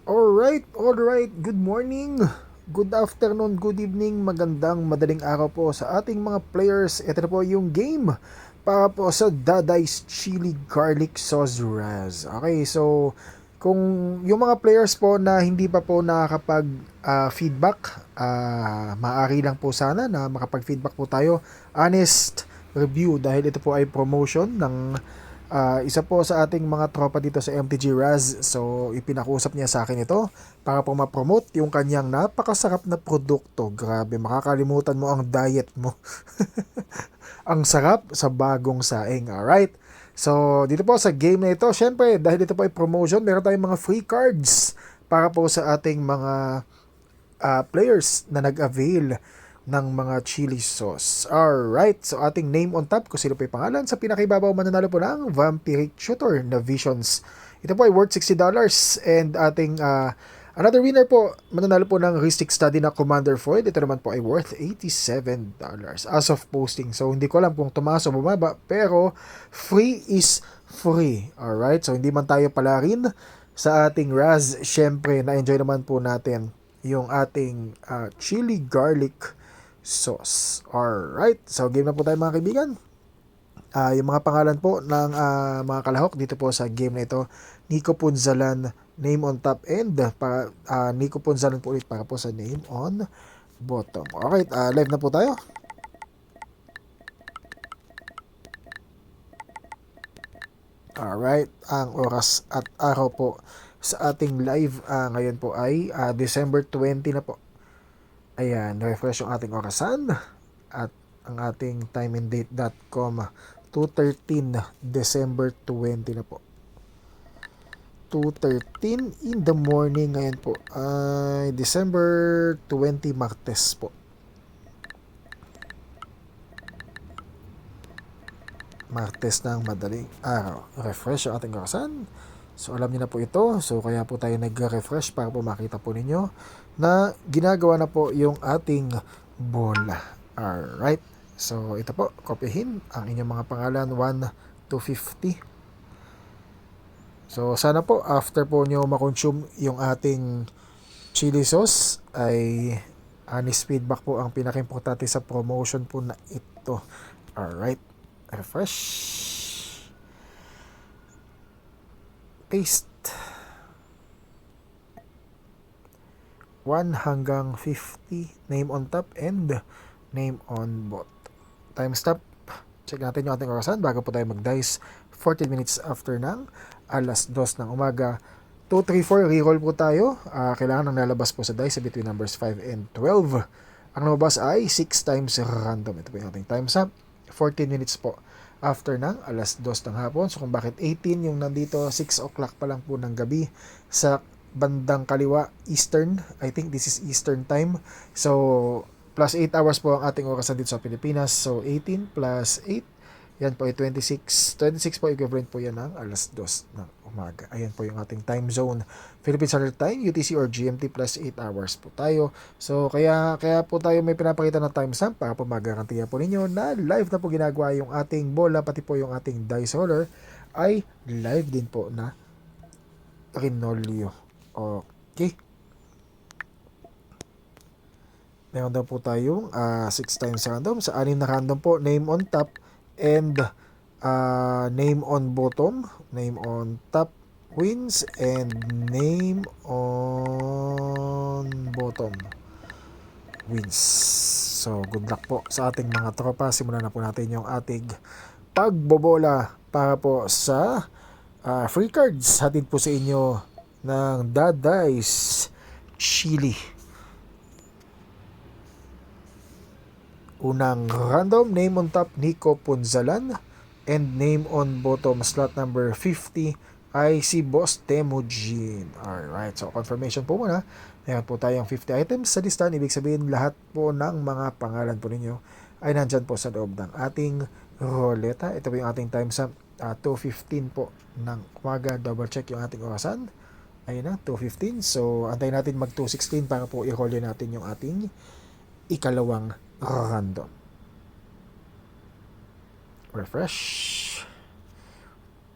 Alright. Good morning, good afternoon, good evening, magandang madaling araw po sa ating mga players. Ito na po yung game para po sa Daday's Chili Garlic Sauce Raz. Okay, so kung yung mga players po na hindi pa po nakakapag feedback, maaari lang po sana na makapag-feedback po tayo. Honest review dahil ito po ay promotion ng isa po sa ating mga tropa dito sa MTG Raz. So, ipinakusap niya sa akin ito para po ma-promote yung kanyang napakasarap na produkto. Grabe, makakalimutan mo ang diet mo. Ang sarap sa bagong saing. Alright? So, dito po sa game na ito, syempre, dahil ito po ay promotion, meron tayong mga free cards para po sa ating mga players na nag-avail ng mga chili sauce. Alright, so ating name on top, kung sino po yung pangalan, sa pinakaibabaw mananalo po ng Vampiric Tutor na Visions. Ito po ay worth $60 and ating another winner po, mananalo po ng Ristic Study na Commander Foil. Ito naman po ay worth $87 as of posting. So hindi ko alam kung tumaas o bumaba, pero free is free. Alright, so hindi man tayo pala rin sa ating Raz, syempre na-enjoy naman po natin yung ating chili garlic sauce. Alright, so game na po tayo mga kaibigan. Yung mga pangalan po ng mga kalahok dito po sa game na ito, Nico Punzalan, name on top, and Nico Punzalan po ulit para po sa name on bottom. Alright, live na po tayo. Alright, ang oras at araw po sa ating live ngayon po ay December 20 na po. Ayan, refresh yung ating orasan at ang ating timeanddate.com 2:13 December 20 na po. 2:13 in the morning ngayon po ay December 20 Martes po. Martes ng madaling araw. Refresh yung ating orasan. So alam niyo na po ito. So kaya po tayo nag-refresh para po makita po ninyo na ginagawa na po yung ating bola. Alright. So ito po, kopyahin ang inyong mga pangalan 1 to 50. So sana po after po nyo makonsume yung ating chili sauce ay honest feedback po ang pinaka-importante sa promotion po na ito. Alright. Refresh. Paste. 1 hanggang 50, name on top and name on bot. Time stop. Check natin yung ating orasan bago po tayo mag-dice. 14 minutes after ng alas 2 ng umaga. 2, 3, 4, reroll po tayo. Kailangan nang lalabas po sa dice between numbers 5 and 12. Ang lumabas ay 6 times random. Ito po yung ating time stop. 14 minutes po after ng alas 2 ng hapon. So kung bakit 18 yung nandito, 6 o'clock pa lang po ng gabi sa bandang kaliwa, Eastern. I think this is Eastern time. So, plus 8 hours po ang ating orasan dito sa Pilipinas. So, 18 plus 8, yan po ay 26. 26 po, equivalent po yan ng alas 2 ng umaga. Ayan po yung ating time zone. Philippine Standard Time, UTC or GMT plus 8 hours po tayo. So, kaya po tayo may pinapakita ng time stamp para po magarantiya po ninyo na live na po ginagawa yung ating bola, pati po yung ating dice roller ay live din po na Rinolio. Okay. Meron daw po tayong 6 times random. Sa 6 na random po, name on top and name on bottom. Name on top wins and name on bottom wins. So, good luck po sa ating mga tropa. Simulan na po natin yung ating pagbobola para po sa free cards. Hatid po sa inyo ng Daday's Chili. Unang random, name on top, Nico Punzalan. And name on bottom, slot number 50, ay si Boss Temujin. Alright, so confirmation po muna. Meron po tayong 50 items sa listahan. Ibig sabihin, lahat po ng mga pangalan po ninyo ay nandyan po sa loob ng ating roleta. Ito po yung ating time stamp, 2:15 po ng umaga. Double check yung ating orasan. Ayun na, 2:15. So, antayin natin mag 2:16 para po i-roll natin yung ating ikalawang random. Refresh.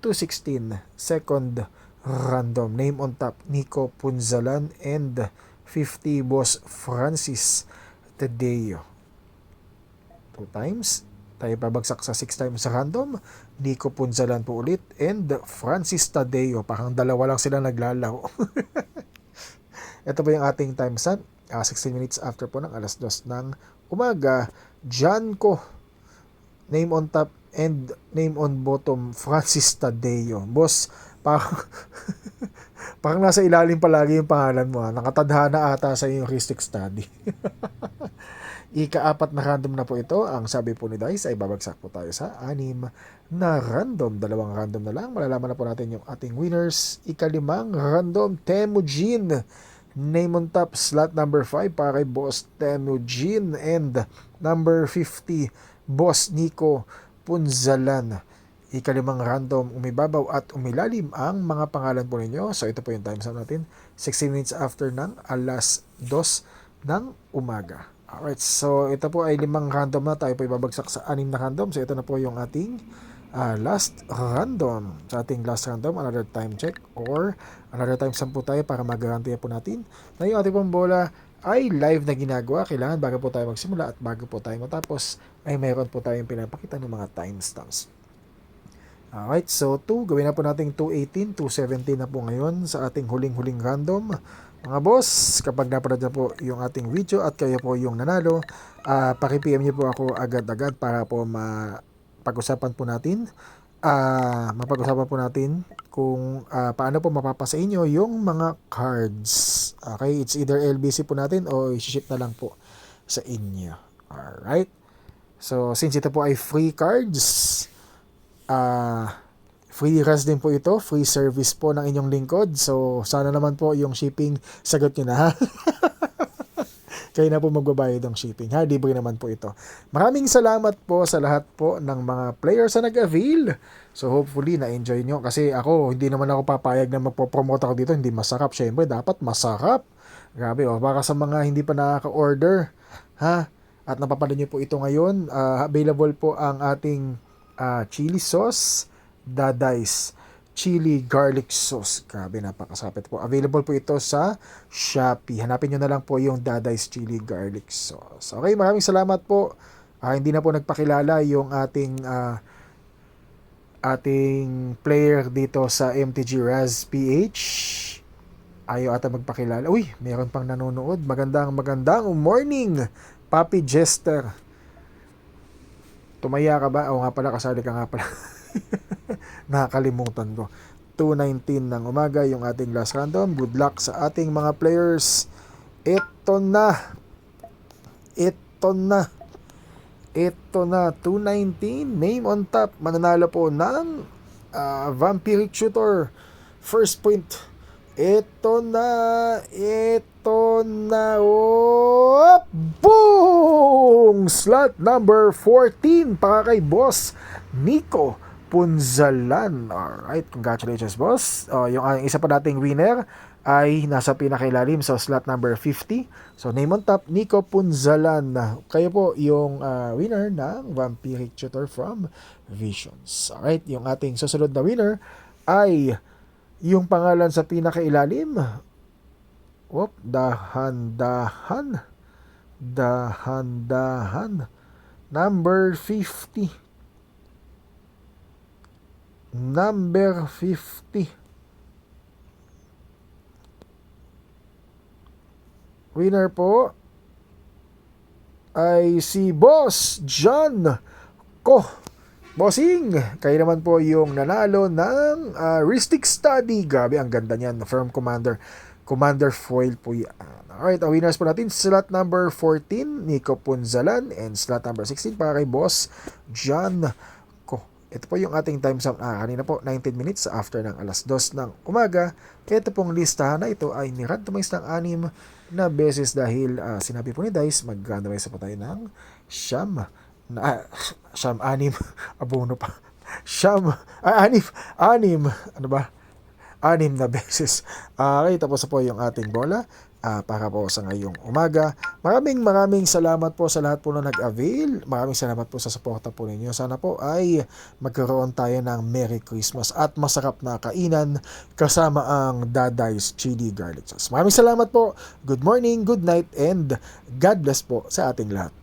2:16. Second random. Name on top, Nico Punzalan, and 50 Boss Francis Tadeo. 2 times. Tayo pabagsak sa 6 times sa random. Nico Punzalan po ulit, and Francis Tadeo. Parang dalawa lang sila naglalaro. Ito po yung ating time stamp. 16 minutes after po ng alas 2 ng umaga. Janko, name on top and name on bottom, Francis Tadeo. Boss, parang, parang nasa ilalim palagi yung pangalan mo. Nakatadhana ata sa yung heuristic study. Ika-4 na random na po ito. Ang sabi po ni Dice ay babagsak po tayo sa 6 na random. 2 random na lang. Malalaman na po natin yung ating winners. Ika-5 random, Temujin. Name on top, slot number 5 para kay Boss Temujin, and number 50, Boss Nico Punzalan. Ika-5 random, umibabaw at umilalim ang mga pangalan po ninyo. So ito po yung time stamp natin. 16 minutes after ng alas 2 ng umaga. Alright, so ito po ay 5 random na. Tayo po ibabagsak sa 6 na random. So ito na po yung ating last random. Sa ating last random, another time check or another time stamp po tayo para magarantiya po natin na yung ating pong bola ay live na ginagawa. Kailangan bago po tayo magsimula at bago po tayo matapos ay mayroon po tayong pinapakita ng mga timestamps. Alright, so 2, gawin na po natin 218, 217 na po ngayon sa ating huling-huling random. Mga boss, kapag napanood na po yung ating video at kayo po yung nanalo, paki-PM niyo po ako agad-agad para po mapag-usapan po natin kung paano po mapapasa inyo yung mga cards. Okay, it's either LBC po natin o i-ship na lang po sa inyo. Alright, so since ito po ay free cards, free res din po ito, free service po ng inyong lingkod. So sana naman po yung shipping sagot nyo na, ha? Kayo na po magbabayad ng shipping, ha? Libre naman po ito. Maraming salamat po sa lahat po ng mga players na nag-avail. So hopefully na-enjoy nyo. Kasi ako, hindi naman ako papayag na magpo-promote ako dito. Hindi masarap. Siyempre, dapat masarap. Grabe, para sa mga hindi pa nakaka-order, ha? At napapanood nyo po ito ngayon. Available po ang ating chili sauce, Daday's chili garlic sauce. Grabe, napakasapit po. Available po ito sa Shopee. Hanapin nyo na lang po yung Daday's chili garlic sauce. Okay, maraming salamat po. Hindi na po nagpakilala yung ating player dito sa MTG Raz PH. Ayaw ata magpakilala. Uy, meron pang nanonood. Magandang morning, Papi Jester. Tumaya ka ba? O nga pala, kasali ka nga pala. Nakakalimutan ko. 2:19 ng umaga yung ating last random. Good luck sa ating mga players. Ito na. 2:19. Name on top. Mananalo po ng Vampiric Shooter. First point. Ito na. Oh, boom! Slot number 14 para kay Boss Nico Punzalan. Alright, congratulations, boss. Yung isa pa nating winner ay nasa pinakailalim sa slot number 50. So, name on top, Nico Punzalan. Kayo po yung winner ng Vampiric Tutor from Visions. Alright, yung ating susunod na winner ay yung pangalan sa pinakailalim. Dahan-dahan. Number 50. Winner po ay si Boss John Ko. Bossing, kayo naman po yung nanalo ng Heuristic Study. Grabe, ang ganda niyan. Firm Commander foil po yan. Alright, ang winners po natin, slot number 14, Nico Punzalan, and slot number 16 para kay Boss John Ko. Ito po yung ating time stamp. Kanina po, 19 minutes after ng alas 2 ng umaga. Ito pong listahan na ito ay ni-randomize ng 6 na beses dahil sinabi po ni Dice, mag-randomize po tayo ng siyam. Anim. Abono pa. Anim. Ano ba? 6 na beses. Okay, tapos na po yung ating bola para po sa ngayong umaga. Maraming salamat po sa lahat po na nag-avail. Maraming salamat po sa suporta po ninyo. Sana po ay magkaroon tayo ng Merry Christmas at masarap na kainan kasama ang Daday's Chili Garlic Sauce. Maraming salamat po. Good morning, good night, and God bless po sa ating lahat.